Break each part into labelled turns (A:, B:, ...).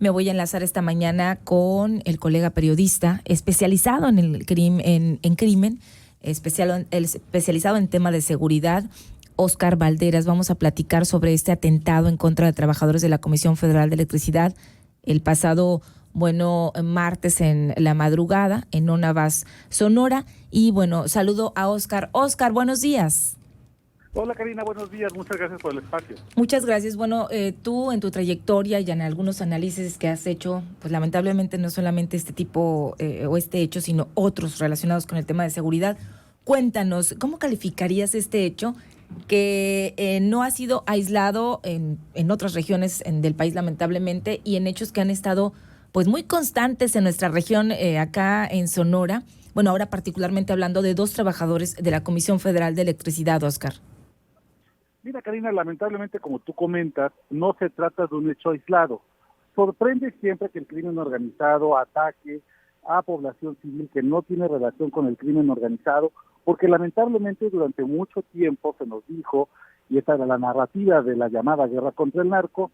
A: Me voy a enlazar esta mañana con el colega periodista especializado en el crimen, especializado en tema de seguridad, Óscar Valderas. Vamos a platicar sobre este atentado en contra de trabajadores de la Comisión Federal de Electricidad el pasado, martes en la madrugada en Nonavas, Sonora. Y saludo a Óscar. Óscar, buenos días.
B: Hola Karina, buenos días, muchas gracias por el espacio.
A: Muchas gracias. Tú en tu trayectoria y en algunos análisis que has hecho, pues lamentablemente no solamente este tipo o este hecho, sino otros relacionados con el tema de seguridad. Cuéntanos, ¿cómo calificarías este hecho que no ha sido aislado en otras regiones del país, lamentablemente, y en hechos que han estado pues muy constantes en nuestra región, acá en Sonora? Ahora particularmente hablando de 2 trabajadores de la Comisión Federal de Electricidad, Óscar.
B: Mira Karina, lamentablemente como tú comentas, no se trata de un hecho aislado. Sorprende siempre que el crimen organizado ataque a población civil que no tiene relación con el crimen organizado, porque lamentablemente durante mucho tiempo se nos dijo, y esta era la narrativa de la llamada guerra contra el narco,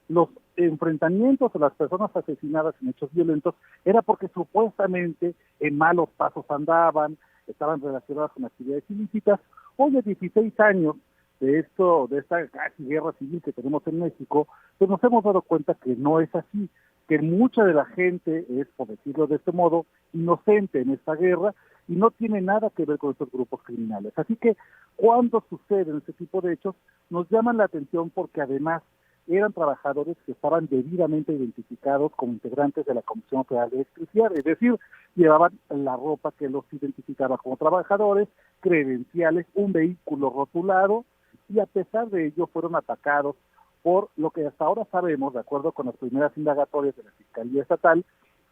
B: los enfrentamientos a las personas asesinadas en hechos violentos era porque supuestamente en malos pasos andaban, estaban relacionadas con actividades ilícitas. Hoy a 16 años de esta casi guerra civil que tenemos en México, pues nos hemos dado cuenta que no es así, que mucha de la gente es, por decirlo de este modo, inocente en esta guerra y no tiene nada que ver con estos grupos criminales. Así que cuando suceden este tipo de hechos, nos llaman la atención porque además eran trabajadores que estaban debidamente identificados como integrantes de la Comisión Federal de Electricidad, es decir, llevaban la ropa que los identificaba como trabajadores, credenciales, un vehículo rotulado, y a pesar de ello fueron atacados por lo que hasta ahora sabemos, de acuerdo con las primeras indagatorias de la Fiscalía Estatal,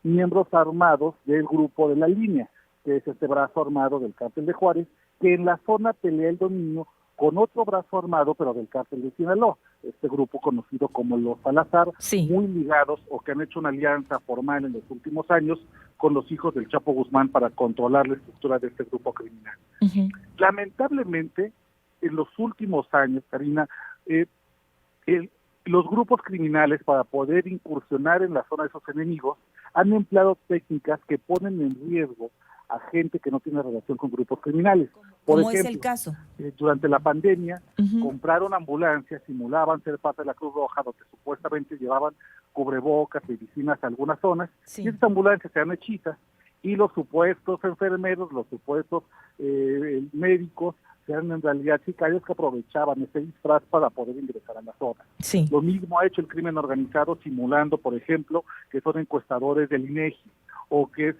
B: miembros armados del Grupo de la Línea, que es este brazo armado del Cártel de Juárez, que en la zona pelea el dominio con otro brazo armado, pero del Cártel de Sinaloa, este grupo conocido como los Salazar,
A: sí,
B: muy ligados o que han hecho una alianza formal en los últimos años con los hijos del Chapo Guzmán para controlar la estructura de este grupo criminal.
A: Uh-huh.
B: Lamentablemente, en los últimos años, Karina, los grupos criminales, para poder incursionar en la zona de esos enemigos, han empleado técnicas que ponen en riesgo a gente que no tiene relación con grupos criminales. Por ejemplo,
A: es el caso.
B: Durante la pandemia,
A: uh-huh,
B: compraron ambulancias, simulaban ser parte de la Cruz Roja, donde supuestamente llevaban cubrebocas, medicinas a algunas zonas,
A: sí,
B: y estas ambulancias se han hechizas, y los supuestos enfermeros, los supuestos médicos, eran en realidad sicarios que aprovechaban ese disfraz para poder ingresar a la zona.
A: sí.
B: Lo mismo ha hecho el crimen organizado simulando, por ejemplo, que son encuestadores del INEGI o que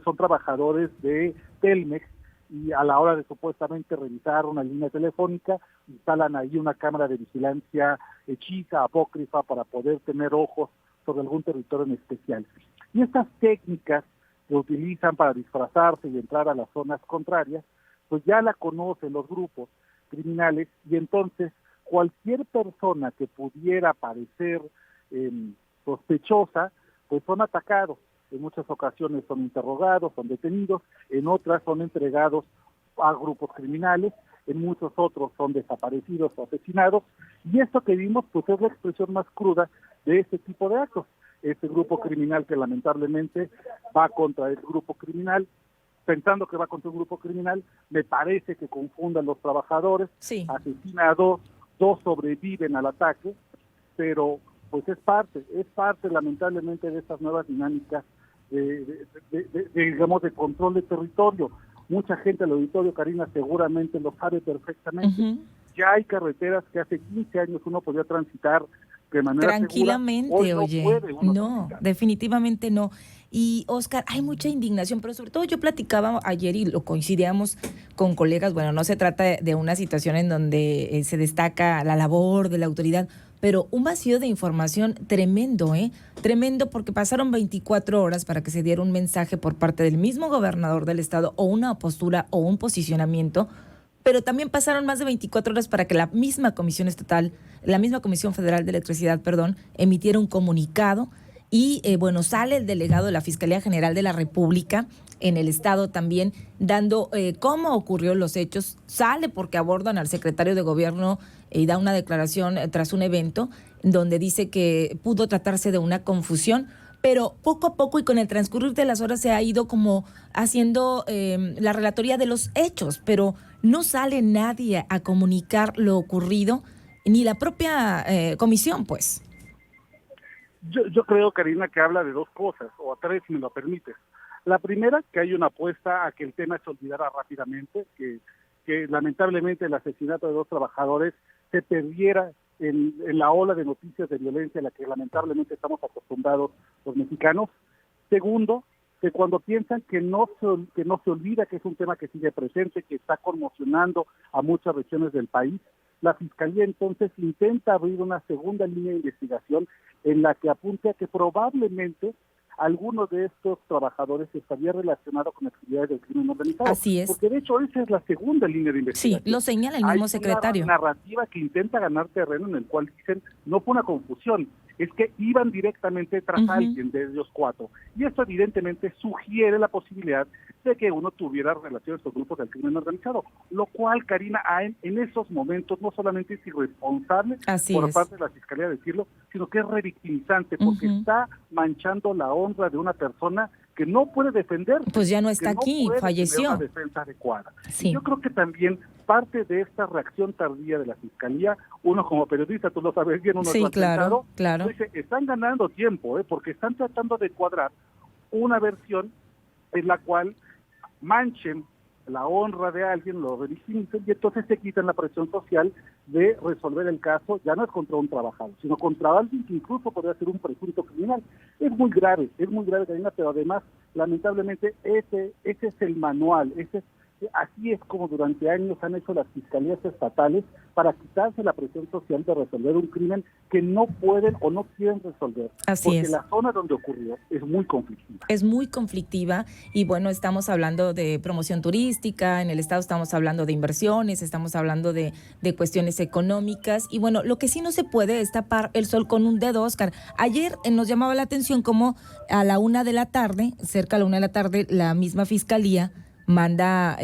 B: son trabajadores de Telmex, y a la hora de supuestamente revisar una línea telefónica, instalan ahí una cámara de vigilancia hechiza, apócrifa, para poder tener ojos sobre algún territorio en especial. Y estas técnicas que utilizan para disfrazarse y entrar a las zonas contrarias, pues ya la conocen los grupos criminales, y entonces cualquier persona que pudiera parecer sospechosa, pues son atacados. En muchas ocasiones son interrogados, son detenidos, en otras son entregados a grupos criminales, en muchos otros son desaparecidos o asesinados, y esto que vimos pues es la expresión más cruda de este tipo de actos. Este grupo criminal que lamentablemente va contra el grupo criminal, pensando que va contra un grupo criminal, me parece que confundan los trabajadores,
A: sí,
B: asesina a dos sobreviven al ataque, pero pues es parte lamentablemente de estas nuevas dinámicas digamos de control de territorio. Mucha gente del auditorio, Karina, seguramente lo sabe perfectamente.
A: uh-huh,
B: Ya hay carreteras que hace 15 años uno podía transitar de manera
A: tranquilamente,
B: segura. Hoy
A: oye,
B: no puede uno
A: no,
B: transitar.
A: definitivamente no. Y Óscar, hay mucha indignación, pero sobre todo yo platicaba ayer y lo coincidíamos con colegas. No se trata de una situación en donde se destaca la labor de la autoridad, pero un vacío de información tremendo, tremendo, porque pasaron 24 horas para que se diera un mensaje por parte del mismo gobernador del estado, o una postura o un posicionamiento, pero también pasaron más de 24 horas para que la misma Comisión Federal de Electricidad, emitiera un comunicado. Y sale el delegado de la Fiscalía General de la República en el estado también dando cómo ocurrió los hechos. Sale porque abordan al secretario de gobierno y da una declaración tras un evento, donde dice que pudo tratarse de una confusión, pero poco a poco y con el transcurrir de las horas se ha ido como haciendo la relatoría de los hechos, pero no sale nadie a comunicar lo ocurrido, ni la propia comisión, pues.
B: Yo creo, Karina, que habla de dos cosas, o tres, si me lo permites. La primera, que hay una apuesta a que el tema se olvidara rápidamente, que lamentablemente el asesinato de dos trabajadores se perdiera en la ola de noticias de violencia a la que lamentablemente estamos acostumbrados los mexicanos. Segundo, que cuando piensan que no se olvida que es un tema que sigue presente, que está conmocionando a muchas regiones del país, la Fiscalía entonces intenta abrir una segunda línea de investigación en la que apunte a que probablemente alguno de estos trabajadores estaría relacionado con actividades del crimen organizado.
A: Así es.
B: Porque de hecho esa es la segunda línea de investigación.
A: Sí, lo señala el mismo secretario.
B: Hay una narrativa que intenta ganar terreno en el cual dicen, no fue una confusión, es que iban directamente tras alguien de ellos cuatro. Y esto evidentemente sugiere la posibilidad de que uno tuviera relaciones con grupos del crimen organizado, lo cual, Karina, en esos momentos no solamente es irresponsable por parte de la Fiscalía decirlo, sino que es revictimizante, porque está manchando la honra de una persona que no puede defenderse.
A: Pues ya no está aquí, falleció.
B: Tener una defensa adecuada.
A: Sí.
B: Y yo creo que también parte de esta reacción tardía de la Fiscalía, uno como periodista, tú lo sabes bien, uno
A: sí,
B: lo ha
A: claro.
B: Dice, están ganando tiempo, porque están tratando de cuadrar una versión en la cual manchen la honra de alguien, lo revictimicen y entonces se quitan la presión social de resolver el caso, ya no es contra un trabajador, sino contra alguien que incluso podría ser un presunto criminal. Es muy grave, Karina, pero además, lamentablemente, ese es el manual, así es como durante años han hecho las fiscalías estatales para quitarse la presión social de resolver un crimen que no pueden o no quieren resolver. Porque la zona donde ocurrió es muy conflictiva.
A: Es muy conflictiva y bueno, estamos hablando de promoción turística, en el estado estamos hablando de inversiones, estamos hablando de cuestiones económicas y bueno, lo que sí no se puede es tapar el sol con un dedo, Oscar. Ayer nos llamaba la atención como a la 1:00 p.m, cerca a la 1:00 p.m, la misma fiscalía manda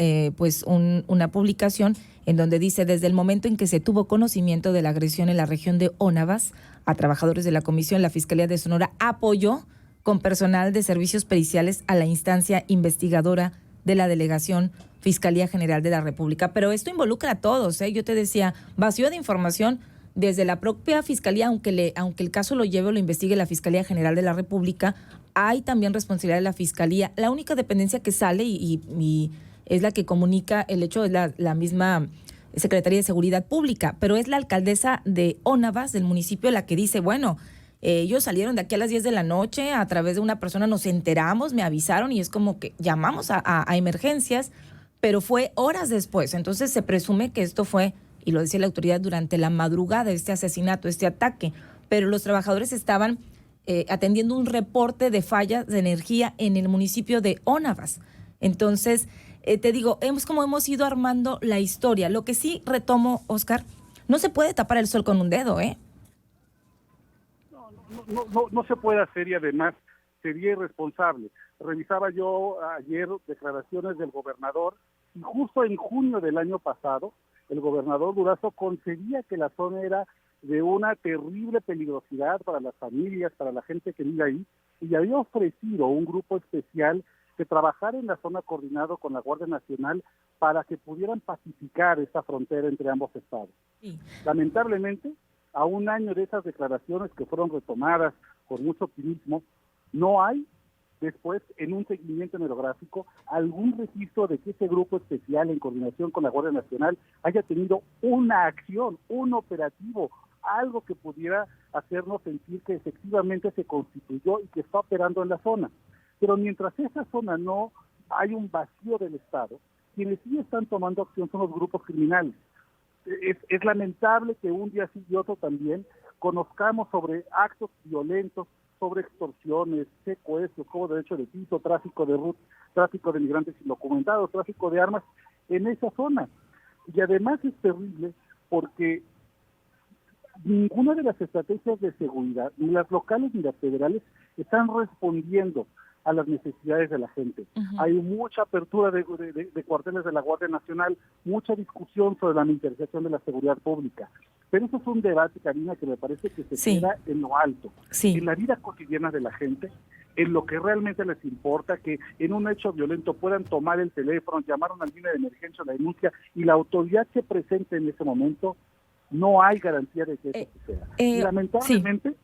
A: una publicación en donde dice, desde el momento en que se tuvo conocimiento de la agresión en la región de Ónavas a trabajadores de la comisión, la Fiscalía de Sonora apoyó con personal de servicios periciales a la instancia investigadora de la Delegación Fiscalía General de la República. Pero esto involucra a todos, ¿eh? Yo te decía, vacío de información desde la propia Fiscalía, aunque el caso lo lleve o lo investigue la Fiscalía General de la República, hay también responsabilidad de la Fiscalía. La única dependencia que sale y es la que comunica el hecho de la misma Secretaría de Seguridad Pública, pero es la alcaldesa de Ónavas, del municipio, la que dice, bueno, ellos salieron de aquí a las 10 de la noche, a través de una persona nos enteramos, me avisaron y es como que llamamos a emergencias, pero fue horas después. Entonces se presume que esto fue, y lo decía la autoridad, durante la madrugada, este asesinato, este ataque, pero los trabajadores estaban atendiendo un reporte de fallas de energía en el municipio de Ónavas. Entonces, te digo, hemos ido armando la historia. Lo que sí retomo, Oscar, no se puede tapar el sol con un dedo, ¿eh?
B: No se puede hacer y además sería irresponsable. Revisaba yo ayer declaraciones del gobernador y justo en junio del año pasado, el gobernador Durazo concedía que la zona era de una terrible peligrosidad para las familias, para la gente que vive ahí, y había ofrecido un grupo especial que trabajara en la zona coordinado con la Guardia Nacional para que pudieran pacificar esta frontera entre ambos estados. Sí. Lamentablemente, a un año de esas declaraciones que fueron retomadas con mucho optimismo, no hay después, en un seguimiento monográfico, algún registro de que ese grupo especial en coordinación con la Guardia Nacional haya tenido una acción, un operativo, algo que pudiera hacernos sentir que efectivamente se constituyó y que está operando en la zona. Pero mientras esa zona no hay un vacío del Estado, quienes sí están tomando acción son los grupos criminales. Es lamentable que un día sí y otro también conozcamos sobre actos violentos, sobre extorsiones, secuestros, cobro de derecho de piso, tráfico de migrantes indocumentados, tráfico de armas en esa zona. Y además es terrible porque ninguna de las estrategias de seguridad, ni las locales ni las federales, están respondiendo. a las necesidades de la gente.
A: Ujú.
B: Hay mucha apertura de cuarteles de la Guardia Nacional, mucha discusión sobre la militarización de la seguridad pública. Pero eso es un debate, Karina, que me parece que se
A: Sí.
B: queda en lo alto,
A: Sí.
B: en la vida cotidiana de la gente, en lo que realmente les importa, que en un hecho violento puedan tomar el teléfono, llamar a una línea de emergencia, la denuncia, y la autoridad se presente en ese momento. No hay garantía de que eso suceda. Y lamentablemente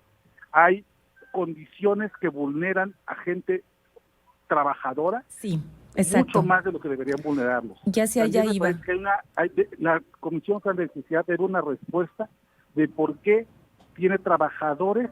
B: hay condiciones que vulneran a gente trabajadora,
A: Sí, exacto.
B: mucho más de lo que deberían vulnerarlos.
A: Ya sea, ya
B: También me
A: iba.
B: parece que la Comisión Federal de Electricidad debe una respuesta de por qué tiene trabajadores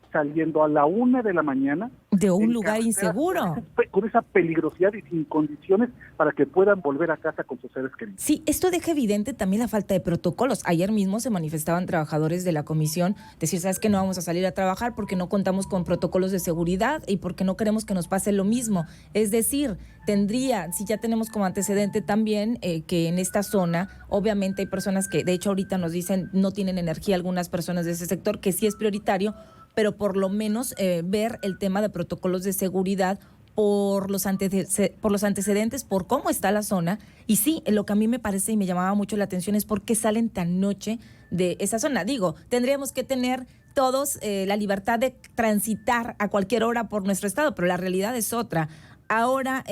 B: saliendo a la 1 de la mañana
A: De un
B: en
A: lugar
B: carreteras
A: inseguro.
B: con esa peligrosidad y sin condiciones para que puedan volver a casa con sus seres queridos.
A: Sí, esto deja evidente también la falta de protocolos. Ayer mismo se manifestaban trabajadores de la comisión, decir, ¿sabes qué? No vamos a salir a trabajar porque no contamos con protocolos de seguridad y porque no queremos que nos pase lo mismo. Es decir, si ya tenemos como antecedente también que en esta zona, obviamente hay personas que, de hecho ahorita nos dicen, no tienen energía algunas personas de ese sector, que sí es prioritario, pero por lo menos ver el tema de protocolos de seguridad por los antecedentes, por cómo está la zona. Y sí, lo que a mí me parece y me llamaba mucho la atención es por qué salen tan noche de esa zona. Digo, tendríamos que tener todos la libertad de transitar a cualquier hora por nuestro estado, pero la realidad es otra. Ahora,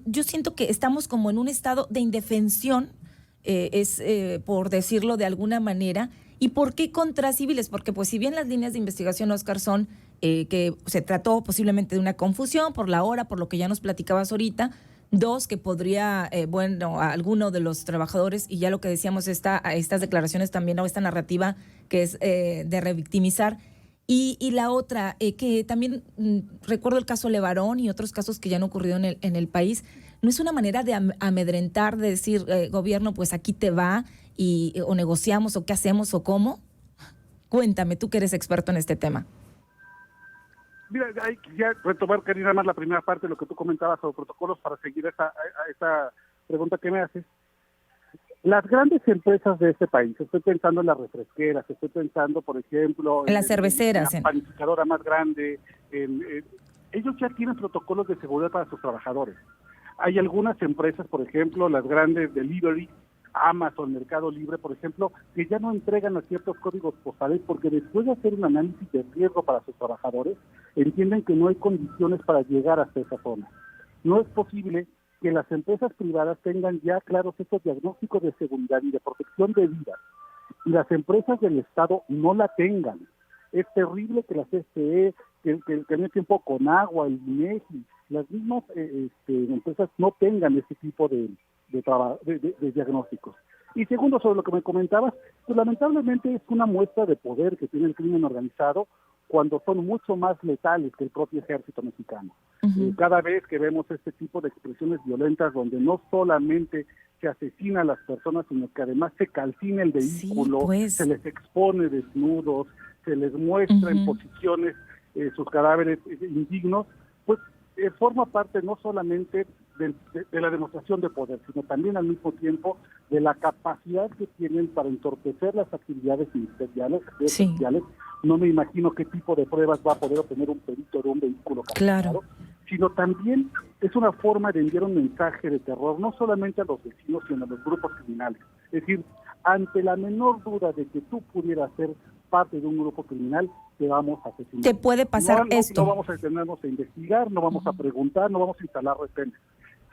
A: yo siento que estamos como en un estado de indefensión, por decirlo de alguna manera. ¿Y por qué contra civiles? Porque pues si bien las líneas de investigación, Oscar, son que se trató posiblemente de una confusión por la hora, por lo que ya nos platicabas ahorita. Dos, que podría, alguno de los trabajadores, y ya lo que decíamos, estas declaraciones también, o esta narrativa que es de revictimizar. Y la otra, que también recuerdo el caso Levarón y otros casos que ya han ocurrido en el país, no es una manera de amedrentar, de decir, gobierno, pues aquí te va, o negociamos, o qué hacemos, o cómo. Cuéntame, tú que eres experto en este tema.
B: Mira, hay que ya retomar, Karina, más la primera parte de lo que tú comentabas sobre protocolos para seguir esa pregunta que me haces. Las grandes empresas de este país, estoy pensando en las refresqueras, estoy pensando, por ejemplo,
A: en las cerveceras,
B: en la panificadora más grande, ellos ya tienen protocolos de seguridad para sus trabajadores. Hay algunas empresas, por ejemplo, las grandes delivery, Amazon, Mercado Libre, por ejemplo, que ya no entregan a ciertos códigos postales porque después de hacer un análisis de riesgo para sus trabajadores, entienden que no hay condiciones para llegar hasta esa zona. No es posible que las empresas privadas tengan ya claros estos diagnósticos de seguridad y de protección de vidas, y las empresas del Estado no la tengan. Es terrible que la CFE, que al mismo tiempo con agua, el INEGI, las mismas empresas no tengan ese tipo de diagnósticos. Y segundo, sobre lo que me comentabas, pues lamentablemente es una muestra de poder que tiene el crimen organizado cuando son mucho más letales que el propio ejército mexicano.
A: Uh-huh.
B: Cada vez que vemos este tipo de expresiones violentas donde no solamente se asesina a las personas, sino que además se calcina el vehículo,
A: sí, pues.
B: se les expone desnudos, se les muestra en posiciones sus cadáveres indignos, pues forma parte no solamente de la demostración de poder, sino también al mismo tiempo de la capacidad que tienen para entorpecer las actividades ministeriales.
A: Sí.
B: No me imagino qué tipo de pruebas va a poder obtener un perito de un vehículo
A: claro,
B: sino también es una forma de enviar un mensaje de terror, no solamente a los vecinos, sino a los grupos criminales. Es decir, ante la menor duda de que tú pudieras ser parte de un grupo criminal, te vamos a asesinar.
A: Te puede pasar esto.
B: No vamos a detenernos a investigar, no vamos a preguntar, no vamos a instalar retenes.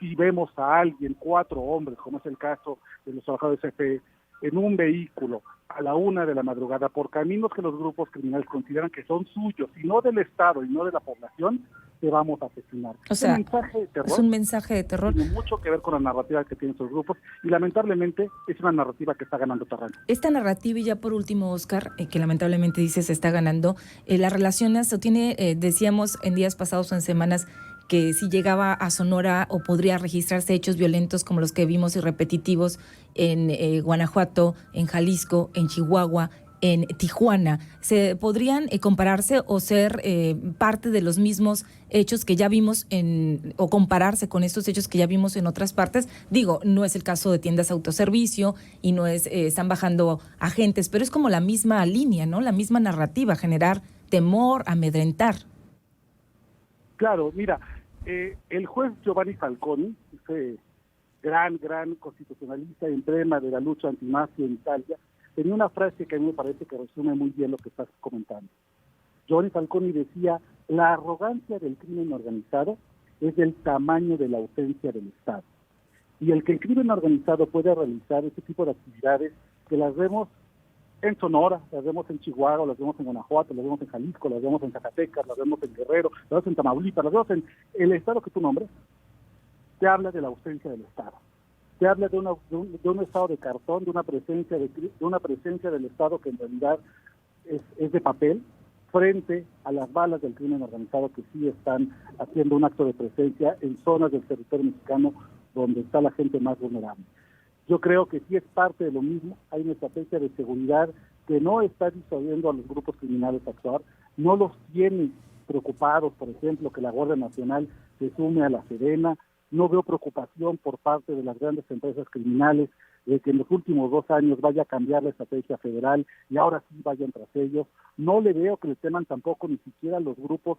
B: Si vemos a alguien, 4 hombres, como es el caso de los trabajadores de CFE, en un vehículo a la 1 de la madrugada por caminos que los grupos criminales consideran que son suyos y no del Estado y no de la población, te vamos a asesinar.
A: O sea,
B: mensaje de terror,
A: es un mensaje de terror.
B: Tiene mucho que ver con la narrativa que tienen esos grupos y lamentablemente es una narrativa que está ganando terreno.
A: Esta narrativa, y ya por último, Oscar, que lamentablemente dices está ganando, la relacionas o tiene, decíamos en días pasados o en semanas, que si llegaba a Sonora o podría registrarse hechos violentos como los que vimos y repetitivos en Guanajuato, en Jalisco, en Chihuahua, en Tijuana, ¿se podrían compararse o ser parte de los mismos hechos que ya vimos o compararse con estos hechos que ya vimos en otras partes? Digo, no es el caso de tiendas autoservicio y no es están bajando agentes, pero es como la misma línea, ¿no? La misma narrativa, generar temor, amedrentar.
B: Claro, mira, el juez Giovanni Falconi, ese gran constitucionalista emblema de la lucha antimafia en Italia, tenía una frase que a mí me parece que resume muy bien lo que estás comentando. Giovanni Falconi decía: la arrogancia del crimen organizado es del tamaño de la ausencia del Estado. Y el que el crimen organizado pueda realizar ese tipo de actividades, que las vemos en Sonora, las vemos en Chihuahua, las vemos en Guanajuato, las vemos en Jalisco, las vemos en Zacatecas, las vemos en Guerrero, las vemos en Tamaulipas, las vemos en el estado que tú nombres, te habla de la ausencia del Estado. Te habla de un estado de cartón, de una presencia del Estado que en realidad es de papel, frente a las balas del crimen organizado que sí están haciendo un acto de presencia en zonas del territorio mexicano donde está la gente más vulnerable. Yo creo que sí es parte de lo mismo. Hay una estrategia de seguridad que no está disuadiendo a los grupos criminales a actuar, no los tiene preocupados, por ejemplo, que la Guardia Nacional se sume a la Sedena. No veo preocupación por parte de las grandes empresas criminales de que en los últimos 2 años vaya a cambiar la estrategia federal y ahora sí vayan tras ellos. No le veo que le teman tampoco ni siquiera los grupos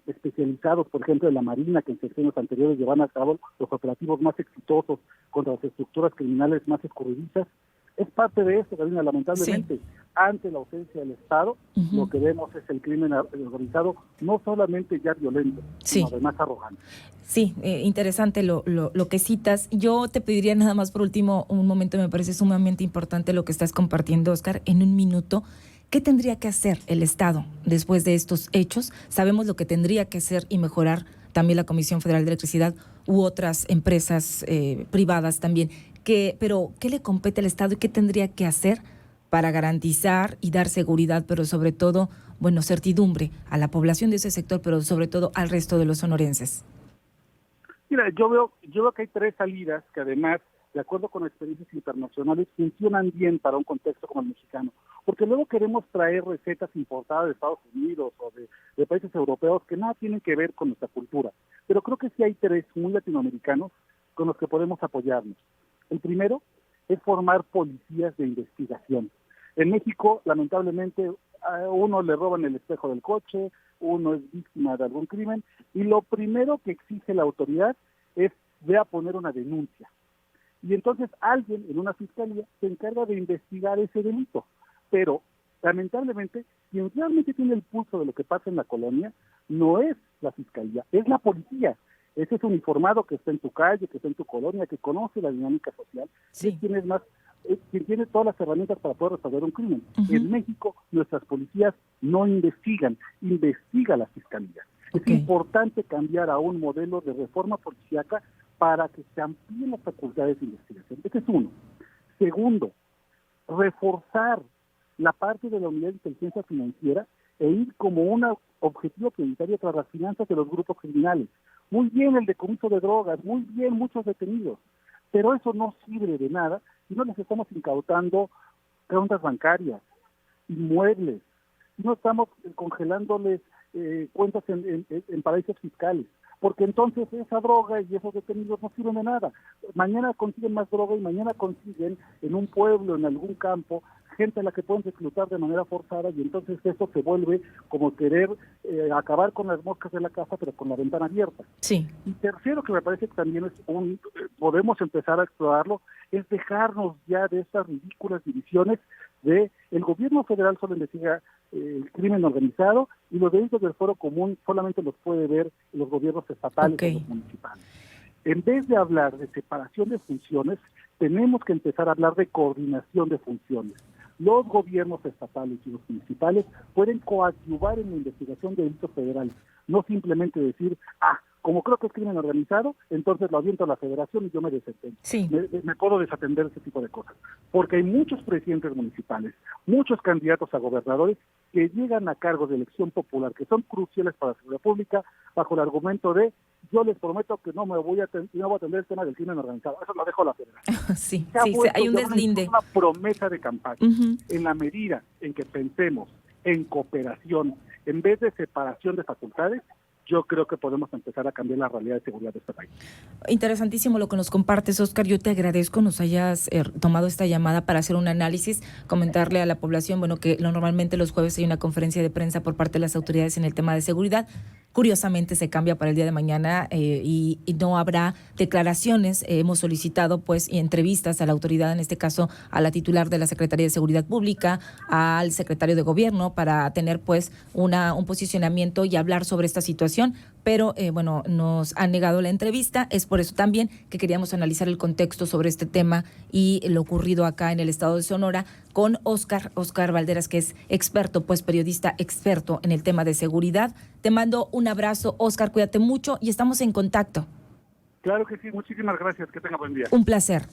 B: especializados, por ejemplo, de la Marina, que en sexenios anteriores llevan a cabo los operativos más exitosos contra las estructuras criminales más escurridizas. Es parte de eso, Karina, lamentablemente. Sí. Ante la ausencia del Estado, lo que vemos es el crimen organizado, no solamente ya violento, sino además arrogante.
A: Sí, interesante lo que citas. Yo te pediría nada más por último un momento, me parece sumamente importante lo que estás compartiendo, Óscar, en un minuto. ¿Qué tendría que hacer el Estado después de estos hechos? Sabemos lo que tendría que hacer y mejorar también la Comisión Federal de Electricidad u otras empresas privadas también. Pero, ¿qué le compete al Estado y qué tendría que hacer para garantizar y dar seguridad, pero sobre todo, bueno, certidumbre a la población de ese sector, pero sobre todo al resto de los sonorenses?
B: Mira, yo veo que hay 3 salidas que además, de acuerdo con experiencias internacionales, funcionan bien para un contexto como el mexicano. Porque luego queremos traer recetas importadas de Estados Unidos o de países europeos que nada tienen que ver con nuestra cultura. Pero creo que sí hay 3 muy latinoamericanos con los que podemos apoyarnos. El primero es formar policías de investigación. En México, lamentablemente, a uno le roban el espejo del coche, uno es víctima de algún crimen, y lo primero que exige la autoridad es ve a poner una denuncia. Y entonces alguien en una fiscalía se encarga de investigar ese delito. Pero, lamentablemente, quien realmente tiene el pulso de lo que pasa en la colonia no es la fiscalía, es la policía. Ese es uniformado que está en tu calle, que está en tu colonia, que conoce la dinámica social, es quien tiene todas las herramientas para poder resolver un crimen. En México, nuestras policías no investigan, investiga la fiscalía. Es importante cambiar a un modelo de reforma policíaca para que se amplíen las facultades de investigación. Ese es uno. Segundo, reforzar la parte de la unidad de inteligencia financiera e ir como un objetivo prioritario tras las finanzas de los grupos criminales. Muy bien el decomiso de drogas, muy bien muchos detenidos, pero eso no sirve de nada si no les estamos incautando cuentas bancarias, inmuebles, si no estamos congelándoles cuentas en paraísos fiscales, porque entonces esa droga y esos detenidos no sirven de nada. Mañana consiguen más droga y mañana consiguen en un pueblo, en algún campo, gente a la que pueden reclutar de manera forzada y entonces eso se vuelve como querer acabar con las moscas de la casa pero con la ventana abierta.
A: Sí.
B: Y tercero, que me parece que también es podemos empezar a explorarlo, es dejarnos ya de estas ridículas divisiones de el gobierno federal solo investiga el crimen organizado y los delitos del Foro Común solamente los puede ver los gobiernos estatales o los municipales. En vez de hablar de separación de funciones, tenemos que empezar a hablar de coordinación de funciones. Los gobiernos estatales y los municipales pueden coadyuvar en la investigación de delitos federales, no simplemente decir, como creo que es crimen organizado, entonces lo aviento a la federación y yo me desatendo.
A: Sí.
B: Me puedo desatender ese tipo de cosas. Porque hay muchos presidentes municipales, muchos candidatos a gobernadores que llegan a cargos de elección popular, que son cruciales para la seguridad pública, bajo el argumento de yo les prometo que no voy a atender el tema del crimen organizado. Eso lo dejo a la federación.
A: Sí, hay un deslinde.
B: Una promesa de campaña. En la medida en que pensemos en cooperación, en vez de separación de facultades, yo creo que podemos empezar a cambiar la realidad de seguridad de este país.
A: Interesantísimo lo que nos compartes, Óscar. Yo te agradezco nos hayas tomado esta llamada para hacer un análisis, comentarle a la población, bueno, que normalmente los jueves hay una conferencia de prensa por parte de las autoridades en el tema de seguridad. curiosamente se cambia para el día de mañana y no habrá declaraciones. Hemos solicitado pues entrevistas a la autoridad, en este caso a la titular de la Secretaría de Seguridad Pública, al secretario de Gobierno, para tener pues un posicionamiento y hablar sobre esta situación, pero bueno, nos han negado la entrevista. Es por eso también que queríamos analizar el contexto sobre este tema y lo ocurrido acá en el estado de Sonora con Óscar Valderas, que es experto, pues periodista experto en el tema de seguridad. Te mando un abrazo, Óscar, cuídate mucho y estamos en contacto.
B: Claro que sí, muchísimas gracias, que tenga buen día.
A: Un placer.